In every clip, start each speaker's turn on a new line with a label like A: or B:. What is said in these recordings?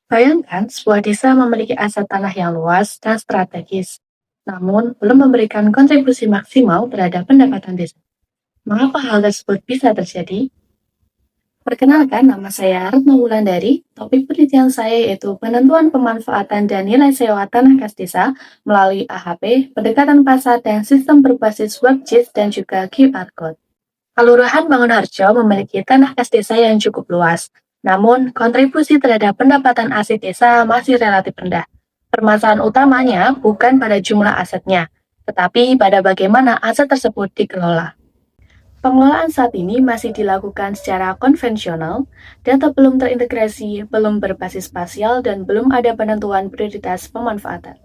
A: Bayangkan sebuah desa memiliki aset tanah yang luas dan strategis, namun belum memberikan kontribusi maksimal terhadap pendapatan desa. Mengapa hal tersebut bisa terjadi? Perkenalkan, nama saya Retno Wulandari. Topik penelitian saya yaitu penentuan pemanfaatan dan nilai sewa tanah kas desa melalui AHP, pendekatan pasar, dan sistem berbasis web-JIS dan juga QR Code. Kelurahan Mangunharjo memiliki tanah kas desa yang cukup luas, namun kontribusi terhadap pendapatan aset desa masih relatif rendah. Permasalahan utamanya bukan pada jumlah asetnya, tetapi pada bagaimana aset tersebut dikelola. Pengelolaan saat ini masih dilakukan secara konvensional, data belum terintegrasi, belum berbasis spasial, dan belum ada penentuan prioritas pemanfaatan.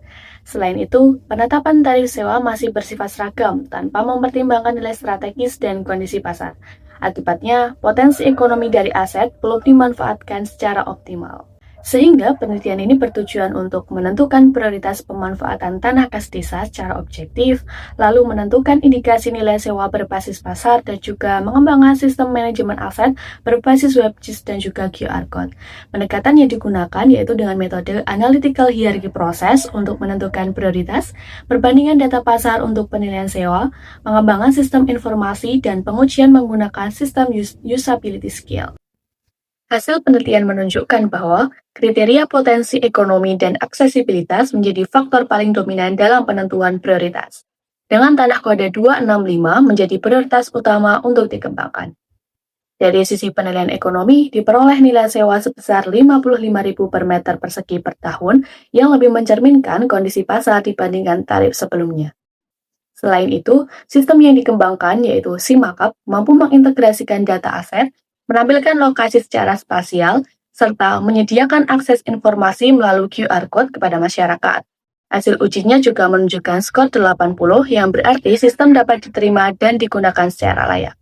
A: Selain itu, penetapan tarif sewa masih bersifat seragam tanpa mempertimbangkan nilai strategis dan kondisi pasar. Akibatnya, potensi ekonomi dari aset belum dimanfaatkan secara optimal. Sehingga penelitian ini bertujuan untuk menentukan prioritas pemanfaatan tanah kas desa secara objektif, lalu menentukan indikasi nilai sewa berbasis pasar, dan juga mengembangkan sistem manajemen aset berbasis WebGIS dan juga QR Code. Pendekatan yang digunakan yaitu dengan metode analytical hierarchy process untuk menentukan prioritas, perbandingan data pasar untuk penilaian sewa, mengembangkan sistem informasi, dan pengujian menggunakan sistem usability scale. Hasil penelitian menunjukkan bahwa kriteria potensi ekonomi dan aksesibilitas menjadi faktor paling dominan dalam penentuan prioritas. Dengan tanah kode 265 menjadi prioritas utama untuk dikembangkan. Dari sisi penilaian ekonomi, diperoleh nilai sewa sebesar 55.000 per meter persegi per tahun yang lebih mencerminkan kondisi pasar dibandingkan tarif sebelumnya. Selain itu, sistem yang dikembangkan yaitu SIMAKAP mampu mengintegrasikan data aset, menampilkan lokasi secara spasial, serta menyediakan akses informasi melalui QR Code kepada masyarakat. Hasil ujinya juga menunjukkan skor 80 yang berarti sistem dapat diterima dan digunakan secara layak.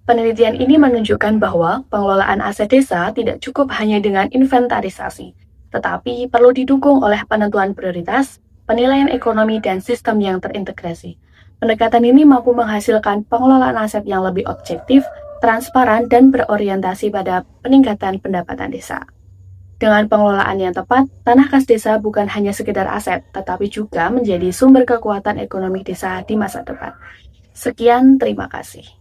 A: Penelitian ini menunjukkan bahwa pengelolaan aset desa tidak cukup hanya dengan inventarisasi, tetapi perlu didukung oleh penentuan prioritas, penilaian ekonomi, dan sistem yang terintegrasi. Pendekatan ini mampu menghasilkan pengelolaan aset yang lebih objektif, transparan, dan berorientasi pada peningkatan pendapatan desa. Dengan pengelolaan yang tepat, tanah kas desa bukan hanya sekedar aset, tetapi juga menjadi sumber kekuatan ekonomi desa di masa depan. Sekian, terima kasih.